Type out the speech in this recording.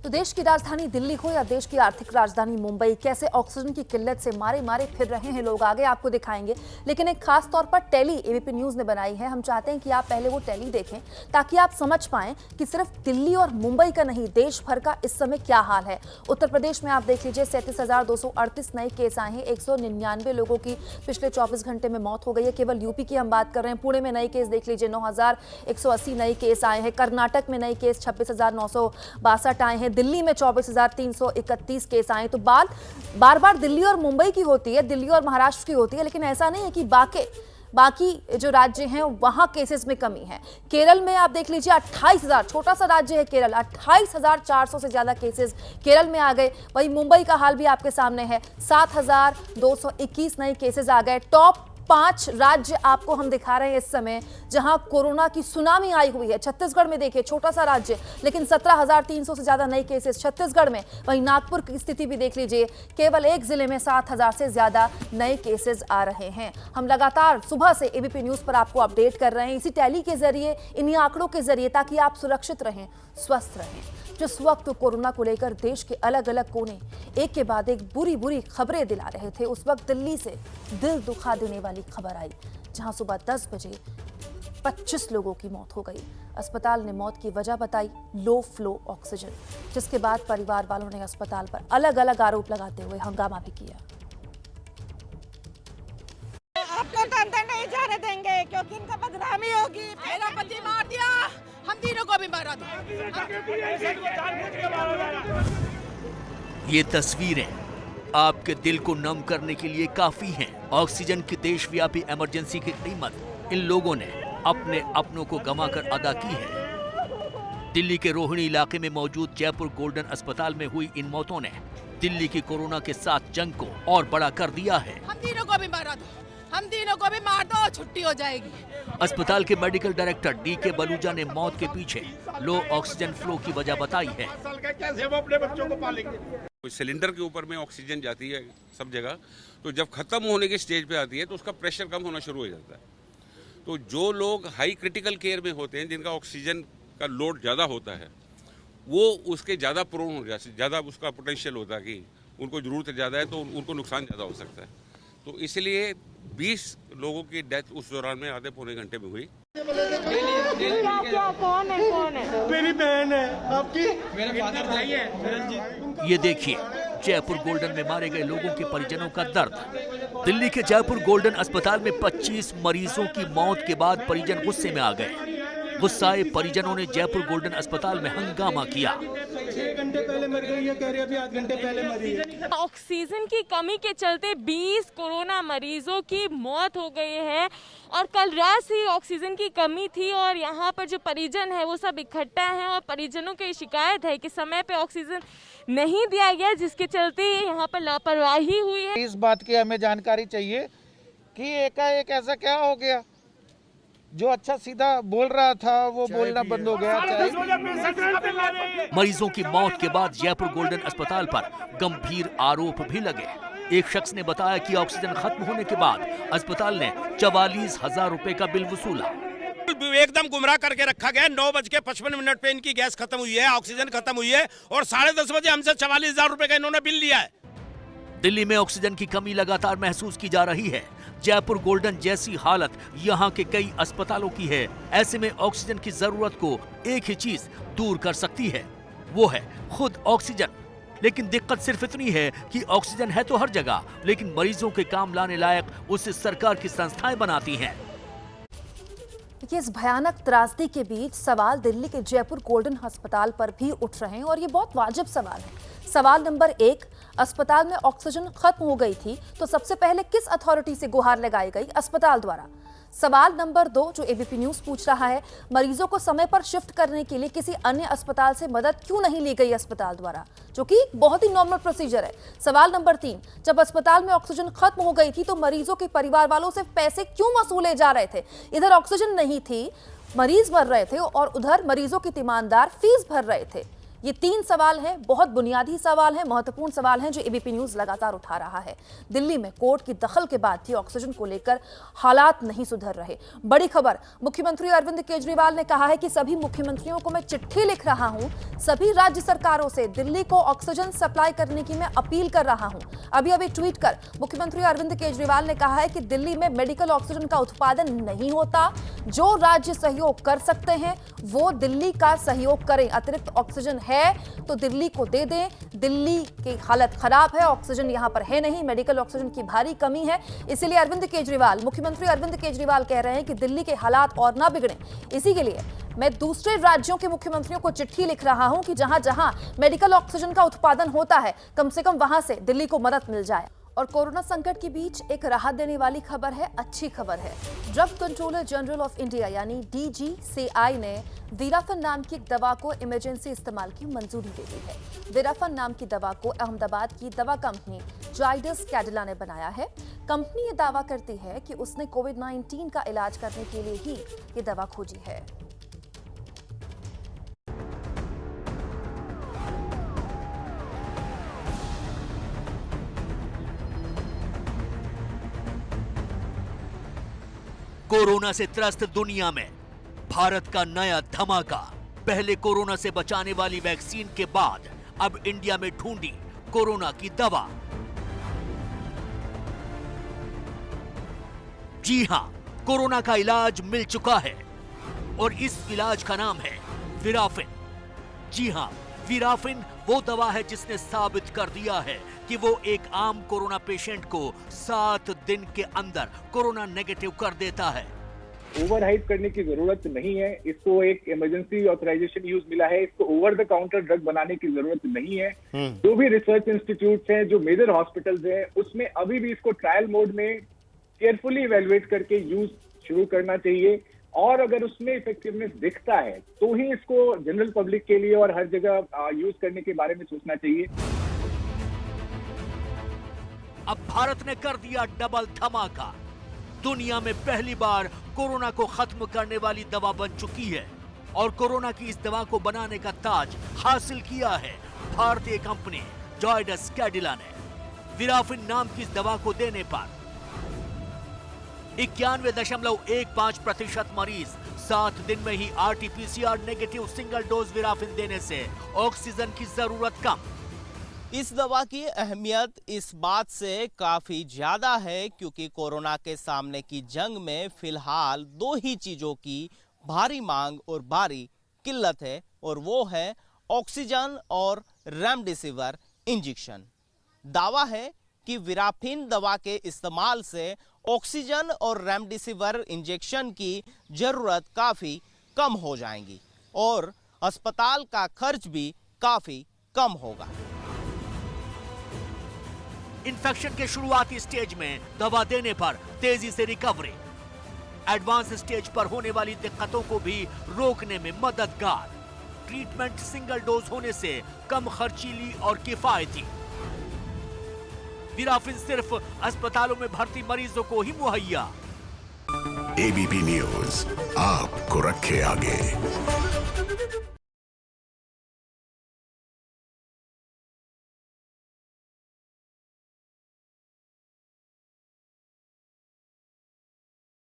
तो देश की राजधानी दिल्ली हो या देश की आर्थिक राजधानी मुंबई, कैसे ऑक्सीजन की किल्लत से मारे मारे फिर रहे हैं लोग, आगे आपको दिखाएंगे। लेकिन एक खास तौर पर टेली एबीपी न्यूज ने बनाई है। हम चाहते हैं कि आप पहले वो टेली देखें ताकि आप समझ पाएं कि सिर्फ दिल्ली और मुंबई का नहीं, देश भर का इस समय क्या हाल है। उत्तर प्रदेश में आप देख लीजिए 37,238 नए केस आए हैं। 199 लोगों की पिछले 24 घंटे में मौत हो गई है। केवल यूपी की हम बात कर रहे हैं। पुणे में नए केस देख लीजिए 9,180 नए केस आए हैं। कर्नाटक में नए केस 26,962 आए हैं। दिल्ली में 24,331 केस आए। तो बात बार बार दिल्ली और मुंबई की होती है, दिल्ली और महाराष्ट्र की होती है, लेकिन ऐसा नहीं है कि बाकी जो राज्य हैं वहां केसेस में कमी है। केरल में आप देख लीजिए 28,000, छोटा सा राज्य है केरल, 28,400 से ज्यादा केसेस केरल में आ गए। वहीं मुंबई का हाल भी आपके सामने है, 7,221 नए केसेस आ गए। टॉप 5 राज्य आपको हम दिखा रहे हैं इस समय जहां कोरोना की सुनामी आई हुई है। छत्तीसगढ़ में देखिए, छोटा सा राज्य, लेकिन 17,300 से ज्यादा नए केसेस छत्तीसगढ़ में। वहीं नागपुर की स्थिति भी देख लीजिए, केवल एक जिले में 7,000 से ज्यादा नए केसेस आ रहे हैं। हम लगातार सुबह से एबीपी न्यूज पर आपको अपडेट कर रहे हैं, इसी टैली के जरिए, इन्हीं आंकड़ों के जरिए, ताकि आप सुरक्षित रहें, स्वस्थ रहें। जिस वक्त कोरोना को लेकर देश के अलग अलग कोने एक के बाद एक बुरी बुरी खबरें दिला रहे थे, उस वक्त दिल्ली से दिल दुखा देने वाली खबर आई, जहां सुबह 10 बजे 25 लोगों की मौत हो गई। अस्पताल ने मौत की वजह बताई लो फ्लो ऑक्सीजन, जिसके बाद परिवार वालों ने अस्पताल पर अलग अलग आरोप लगाते हुए हंगामा भी किया। आपको तो अंदर नहीं जाने देंगे क्योंकि इनका बदनामी होगी। मेरा पति मार दिया, हम तीनों को भी मारा था। ये तस्वीरें आपके दिल को नम करने के लिए काफी हैं। ऑक्सीजन की देशव्यापी इमरजेंसी की कीमत इन लोगों ने अपने अपनों को गंवाकर अदा की है। दिल्ली के रोहिणी इलाके में मौजूद जयपुर गोल्डन अस्पताल में हुई इन मौतों ने दिल्ली की कोरोना के साथ जंग को और बड़ा कर दिया है। हम तीनों को भी मारा दो, हम तीनों को भी मार दो, छुट्टी हो जाएगी। अस्पताल के मेडिकल डायरेक्टर डीके बलूजा ने मौत के पीछे लो ऑक्सीजन फ्लो की वजह बताई है। कैसे वो अपने बच्चों को पालेंगे? सिलेंडर के ऊपर में ऑक्सीजन जाती है सब जगह, तो जब खत्म होने की स्टेज पे आती है तो उसका प्रेशर कम होना शुरू हो जाता है। तो जो लोग हाई क्रिटिकल केयर में होते हैं, जिनका ऑक्सीजन का लोड ज़्यादा होता है, वो उसके ज़्यादा प्रोन हो जाते, ज़्यादा उसका पोटेंशियल होता है कि उनको ज़रूरत ज़्यादा है तो उनको नुकसान ज़्यादा हो सकता है। तो इसलिए 20 लोगों की डेथ उस दौरान में आधे पौने घंटे में हुई। क्या कौन है? मेरी बहन है, आपकी मेरा फादर भाई है। ये देखिए जयपुर गोल्डन में मारे गए लोगों के परिजनों का दर्द। दिल्ली के जयपुर गोल्डन अस्पताल में 25 मरीजों की मौत के बाद परिजन गुस्से में आ गए। गुस्साए परिजनों ने जयपुर गोल्डन अस्पताल में हंगामा किया। 6 घंटे पहले मर गई है, कह रही अभी 8 घंटे पहले मरी है। ऑक्सीजन की कमी के चलते 20 कोरोना मरीजों की मौत हो गई है और कल रात से ऑक्सीजन की कमी थी और यहाँ पर जो परिजन है वो सब इकट्ठा हैं और परिजनों की शिकायत है कि समय पे ऑक्सीजन नहीं दिया गया, जिसके चलते यहाँ पर लापरवाही हुई है। इस बात की हमें जानकारी चाहिए कि एकाएक ऐसा क्या हो गया, जो अच्छा सीधा बोल रहा था वो बोलना बंद हो गया। मरीजों की मौत के बाद जयपुर गोल्डन अस्पताल पर गंभीर आरोप भी लगे। एक शख्स ने बताया कि ऑक्सीजन खत्म होने के बाद अस्पताल ने 44,000 रुपए का बिल वसूला। एकदम गुमराह करके रखा गया। 9:55 पे इनकी गैस खत्म हुई है, ऑक्सीजन खत्म हुई है और 10:30 बजे हमसे 44,000 रुपए का इन्होंने बिल लिया है। दिल्ली में ऑक्सीजन की कमी लगातार महसूस की जा रही है। जयपुर गोल्डन जैसी हालत यहाँ के कई अस्पतालों की है। ऐसे में ऑक्सीजन की जरूरत को एक ही चीज दूर कर सकती है, वो है खुद ऑक्सीजन। लेकिन दिक्कत सिर्फ इतनी है कि ऑक्सीजन है तो हर जगह, लेकिन मरीजों के काम लाने लायक उसे सरकार की संस्थाएं बनाती हैं। देखिए, इस भयानक त्रासदी के बीच सवाल दिल्ली के जयपुर गोल्डन अस्पताल पर भी उठ रहे हैं और ये बहुत वाजिब सवाल है। सवाल नंबर 1, अस्पताल में ऑक्सीजन खत्म हो गई थी तो सबसे पहले किस अथॉरिटी से गुहार लगाई गई? अस्पताल द्वारा। सवाल नंबर 2 जो एबीपी न्यूज पूछ रहा है, मरीजों को समय पर शिफ्ट करने के लिए किसी अन्य अस्पताल से मदद क्यों नहीं ली गई अस्पताल द्वारा, जो कि बहुत ही नॉर्मल प्रोसीजर है। सवाल नंबर 3, जब अस्पताल में ऑक्सीजन खत्म हो गई थी तो मरीजों के परिवार वालों से पैसे क्यों वसूले जा रहे थे? इधर ऑक्सीजन नहीं थी, मरीज मर रहे थे और उधर मरीजों के तीमानदार फीस भर रहे थे। ये 3 सवाल हैं, बहुत बुनियादी सवाल हैं, महत्वपूर्ण सवाल हैं जो एबीपी न्यूज लगातार उठा रहा है। दिल्ली में कोर्ट की दखल के बाद भी ऑक्सीजन को लेकर हालात नहीं सुधर रहे। बड़ी खबर, मुख्यमंत्री अरविंद केजरीवाल ने कहा है कि सभी मुख्यमंत्रियों को मैं चिट्ठी लिख रहा हूं, सभी राज्य सरकारों से दिल्ली को ऑक्सीजन सप्लाई करने की मैं अपील कर रहा हूं। अभी ट्वीट कर मुख्यमंत्री अरविंद केजरीवाल ने कहा है कि दिल्ली में मेडिकल ऑक्सीजन का उत्पादन नहीं होता, जो राज्य सहयोग कर सकते हैं वो दिल्ली का सहयोग करें। अतिरिक्त ऑक्सीजन है तो दिल्ली को दे दें। दिल्ली की हालत खराब है, ऑक्सीजन यहां पर है नहीं, मेडिकल ऑक्सीजन की भारी कमी है। इसलिए मुख्यमंत्री अरविंद केजरीवाल कह रहे हैं कि दिल्ली के हालात और ना बिगड़े, इसी के लिए मैं दूसरे राज्यों के मुख्यमंत्रियों को चिट्ठी लिख रहा हूं कि जहां जहां मेडिकल ऑक्सीजन का उत्पादन होता है कम से कम वहां से दिल्ली को मदद मिल जाए। और कोरोना संकट के बीच एक राहत देने वाली खबर है, अच्छी खबर है। Drug controller general of India यानी DGCI ने वीराफन नाम की एक दवा को इमरजेंसी इस्तेमाल की मंजूरी दे दी है। वीराफन नाम की दवा को अहमदाबाद की दवा कंपनी जाइडस कैडिला ने बनाया है। कंपनी ये दावा करती है कि उसने कोविड-19 का इलाज करने के लिए ही ये दवा खोजी है। कोरोना से त्रस्त दुनिया में भारत का नया धमाका। पहले कोरोना से बचाने वाली वैक्सीन के बाद अब इंडिया में ढूंढी कोरोना की दवा। जी हां, कोरोना का इलाज मिल चुका है और इस इलाज का नाम है वीराफिन। जी हां, वीराफिन वो दवा है जिसने साबित कर दिया है कि वो एक आम कोरोना पेशेंट को 7 दिन के अंदर कोरोना नेगेटिव कर देता है। ओवर हाइप करने की जरूरत नहीं है, इसको एक इमरजेंसी ऑथराइजेशन यूज मिला है, इसको ओवर द काउंटर ड्रग बनाने की जरूरत नहीं है। जो भी रिसर्च इंस्टीट्यूट्स हैं, जो मेजर हॉस्पिटल्स हैं, उसमें अभी भी इसको ट्रायल मोड में केयरफुली इवेलुएट करके यूज शुरू करना चाहिए और अगर उसमें इफेक्टिवनेस दिखता है तो ही इसको जनरल पब्लिक के लिए और हर जगह यूज करने के बारे में सोचना चाहिए। अब भारत ने कर दिया डबल धमाका। दुनिया में पहली बार कोरोना को खत्म करने वाली दवा बन चुकी है और कोरोना की इस दवा को बनाने का ताज हासिल किया है भारतीय कंपनी जाइडस कैडिला ने। वीराफिन नाम की इस दवा को देने पर 91.15% मरीज 7 दिन में ही RT-PCR negative single dose Virafin देने से ऑक्सीजन की जरूरत कम। इस दवा की अहमियत इस बात से काफी ज्यादा है क्योंकि कोरोना के सामने की जंग में फिलहाल 2 ही चीजों की भारी मांग और भारी किल्लत है और वो है ऑक्सीजन और रेमडेसिविर इंजेक्शन। दावा है कि वीराफिन दवा के इस्तेमाल से ऑक्सीजन और रेमडेसिविर इंजेक्शन की जरूरत काफी कम हो जाएगी और अस्पताल का खर्च भी काफी कम होगा। इन्फेक्शन के शुरुआती स्टेज में दवा देने पर तेजी से रिकवरी, एडवांस स्टेज पर होने वाली दिक्कतों को भी रोकने में मददगार। ट्रीटमेंट सिंगल डोज होने से कम खर्चीली और किफायती। वीराफिन सिर्फ अस्पतालों में भर्ती मरीजों को ही मुहैया। एबीपी न्यूज आपको रखे आगे।